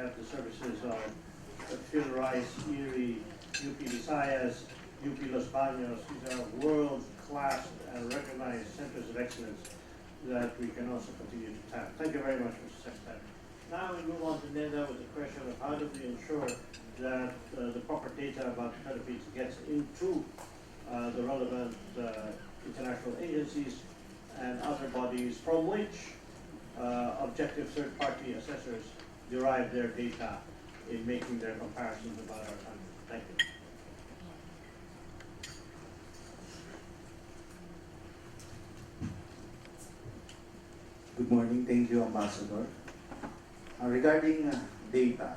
have the services of Phil Rice, Erie, UP Visayas, UP Los Baños. These are world-class and recognized centers of excellence that we can also continue to tap. Thank you very much, Mr. Secretary. Now we move on to NEDA with the question of how do we ensure that the proper data about the Philippines gets into the relevant international agencies and other bodies from which objective third-party assessors derive their data in making their comparisons about our country. Thank you. Good morning. Thank you, Ambassador. Regarding data,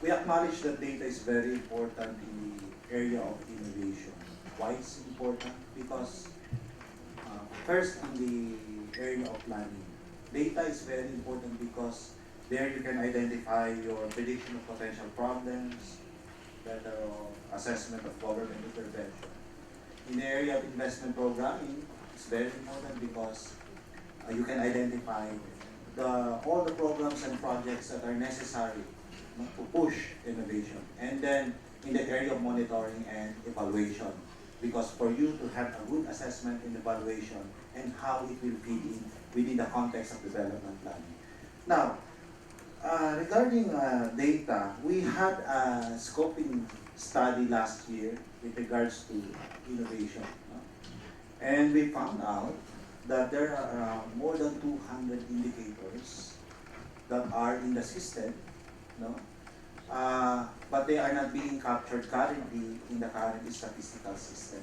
we acknowledge that data is very important in the area of innovation. Why it's important? Because first, in the area of planning, data is very important because there you can identify your prediction of potential problems, better assessment of government intervention. In the area of investment programming, it's very important because you can identify all the programs and projects that are necessary to push innovation. And then in the area of monitoring and evaluation, because for you to have a good assessment and evaluation and how it will fit in within the context of development planning. Now, regarding data, we had a scoping study last year with regards to innovation. And we found out that there are more than 200 indicators that are in the system, but they are not being captured currently in the current statistical system.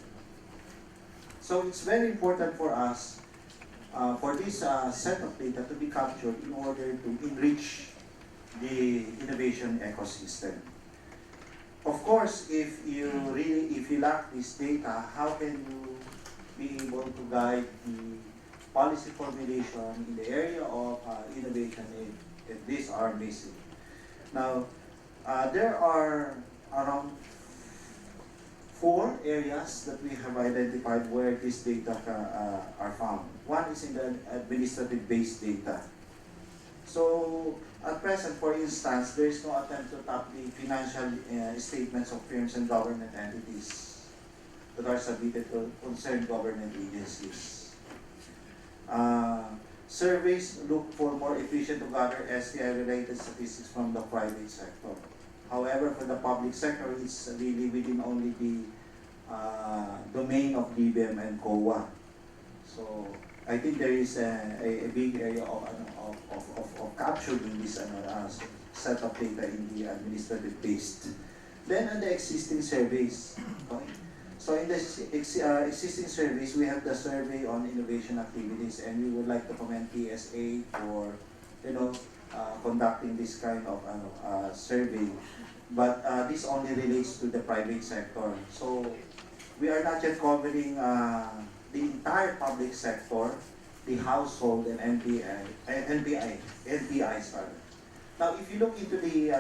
So it's very important for us for this set of data to be captured in order to enrich the innovation ecosystem. Of course, if you lack this data, how can you be able to guide the policy formulation in the area of innovation if these are missing? Now, there are around 4 areas that we have identified where these data are found. One is in the administrative-based data. So, at present, for instance, there is no attempt to tap the financial statements of firms and government entities that are submitted to concerned government agencies. Surveys look for more efficient to gather STI-related statistics from the private sector. However, for the public sector, it's really within only the domain of DBM and COA. So I think there is a big area of capturing this set of data in the administrative-based. Then on the existing surveys. Okay? So in the existing surveys, we have the survey on innovation activities, and we would like to commend PSA for, conducting this kind of survey. But this only relates to the private sector. So we are not yet covering the entire public sector, the household, and NPI. Sorry. Now, if you look into the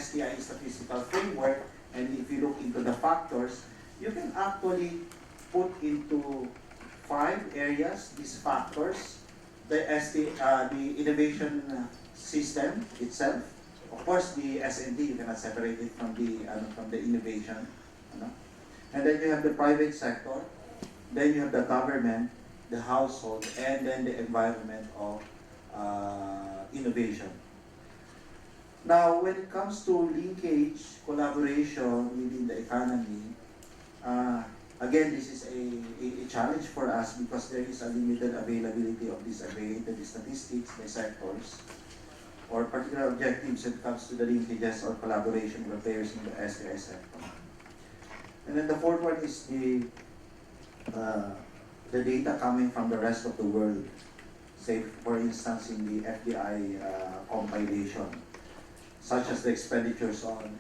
STI statistical framework, and if you look into the factors, you can actually put into 5 areas these factors: the innovation system itself, of course the S&D, you cannot separate it from the innovation, and then you have the private sector, then you have the government, the household, and then the environment of innovation. Now, when it comes to linkage, collaboration within the economy, again, this is a challenge for us because there is a limited availability of these aggregated statistics by sectors or particular objectives when it comes to the linkages or collaboration with players in the STI sector. And then the fourth one is the data coming from the rest of the world, say for instance in the FDI compilation, such as the expenditures on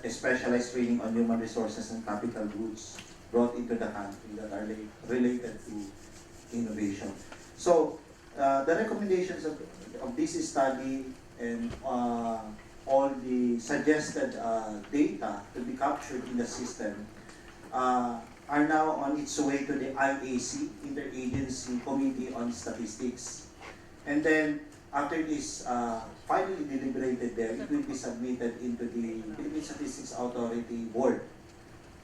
specialized training on human resources and capital goods brought into the country that are related to innovation. So the recommendations of this study and all the suggested data to be captured in the system are now on its way to the IAC, Interagency Committee on Statistics. And then after this finally deliberated there, it will be submitted into the Philippine Statistics Authority Board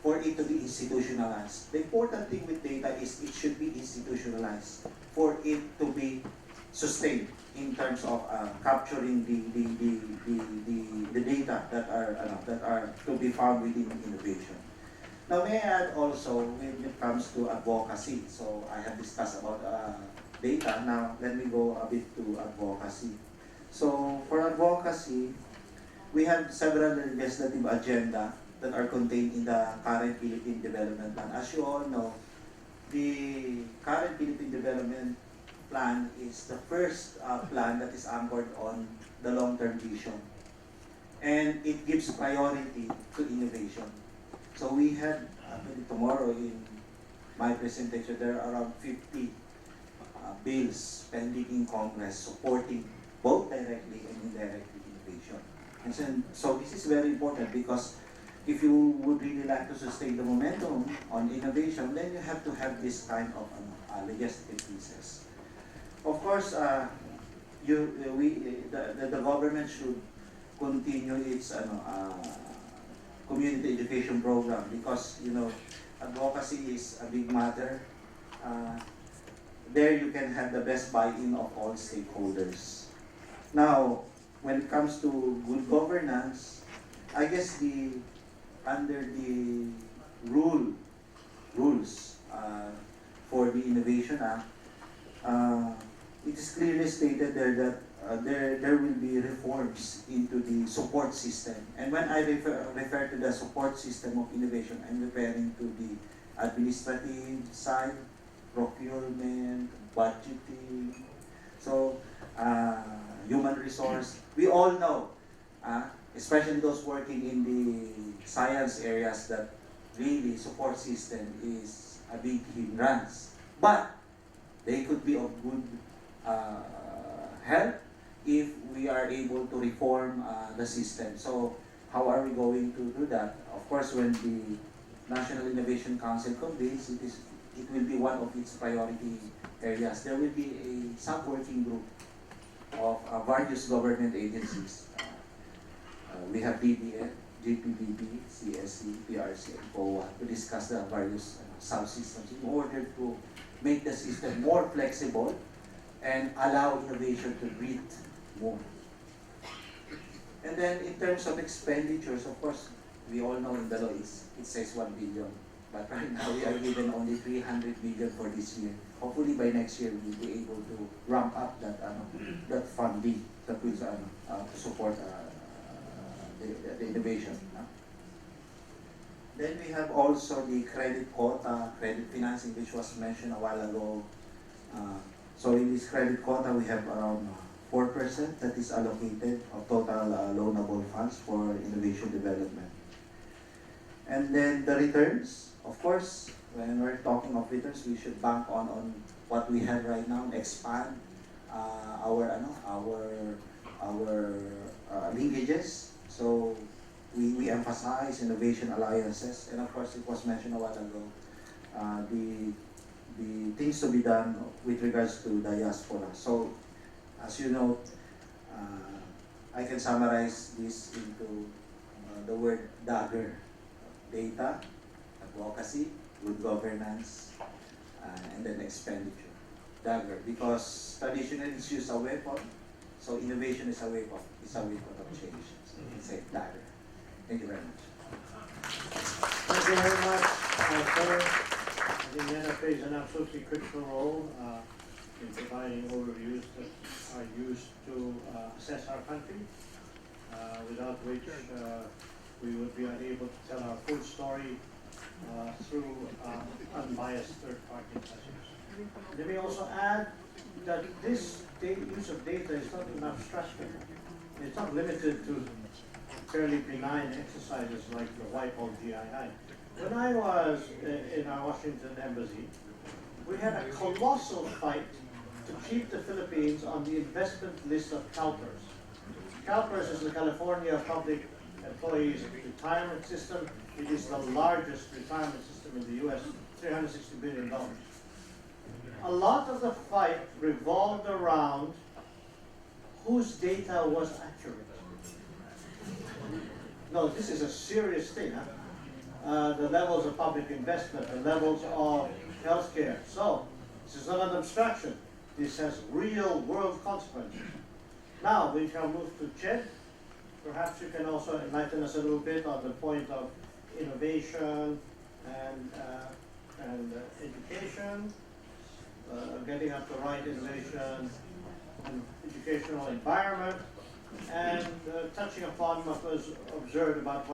for it to be institutionalized. The important thing with data is it should be institutionalized for it to be sustained in terms of capturing the data that are to be found within innovation. Now, may I add also when it comes to advocacy. So I have discussed about data. Now, let me go a bit to advocacy. So for advocacy, we have several legislative agenda that are contained in the current Philippine Development Plan. As you all know, the current Philippine Development Plan is the first plan that is anchored on the long-term vision. And it gives priority to innovation. So we had, tomorrow in my presentation, there are around 50 bills pending in Congress supporting both directly and indirectly innovation. And so this is very important because if you would really like to sustain the momentum on innovation, then you have to have this kind of legislative pieces. Of course, the government should continue its community education program because advocacy is a big matter. There you can have the best buy-in of all stakeholders. Now, when it comes to good governance, I guess under the rules for the Innovation Act, it is clearly stated there that there will be reforms into the support system. And when I refer to the support system of innovation, I'm referring to the administrative side, procurement, budgeting, so human resource. We all know, especially those working in the science areas, that really support system is a big hindrance. But they could be of good help if we are able to reform the system. So how are we going to do that? Of course, when the National Innovation Council convenes, it will be one of its priority areas. There will be a sub-working group of various government agencies. We have DBN, GPBB, CSC, PRC, and COA to discuss the various subsystems in order to make the system more flexible and allow innovation to breathe more. And then in terms of expenditures, of course, we all know in the law it says 1 billion. But right now we are given only 300 million for this year. Hopefully by next year we'll be able to ramp up that funding that will to support the innovation. Then we have also the credit quota, credit financing, which was mentioned a while ago. So in this credit quota, we have around 4% that is allocated of total loanable funds for innovation development. And then the returns, of course, when we're talking of returns, we should bank on what we have right now and expand our linkages. So we emphasize innovation alliances, and of course, it was mentioned a while ago, the things to be done with regards to diaspora. So, as you know, I can summarize this into the word dagger: data, advocacy, good governance, and then expenditure. Dagger, because traditionally it's used as a weapon, so innovation is a weapon. It's a weapon of change. So it's a dagger. Thank you very much. Thank you very much, sir. I think NEDA plays an absolutely critical role in providing overviews that are used to assess our country, without which we would be unable to tell our full story through unbiased third-party assessments. Let me also add that this use of data is not an abstraction. It's not limited to fairly benign exercises like the WIPO GII. When I was in our Washington embassy, we had a colossal fight to keep the Philippines on the investment list of CalPERS. CalPERS is the California Public Employees Retirement System. It is the largest retirement system in the US, $360 billion. A lot of the fight revolved around whose data was accurate. No, this is a serious thing. Huh? The levels of public investment, the levels of healthcare. So, this is not an abstraction. This has real world consequences. Now, we shall move to Chet. Perhaps you can also enlighten us a little bit on the point of innovation and education, getting up the right innovation and educational environment, and touching upon what was observed about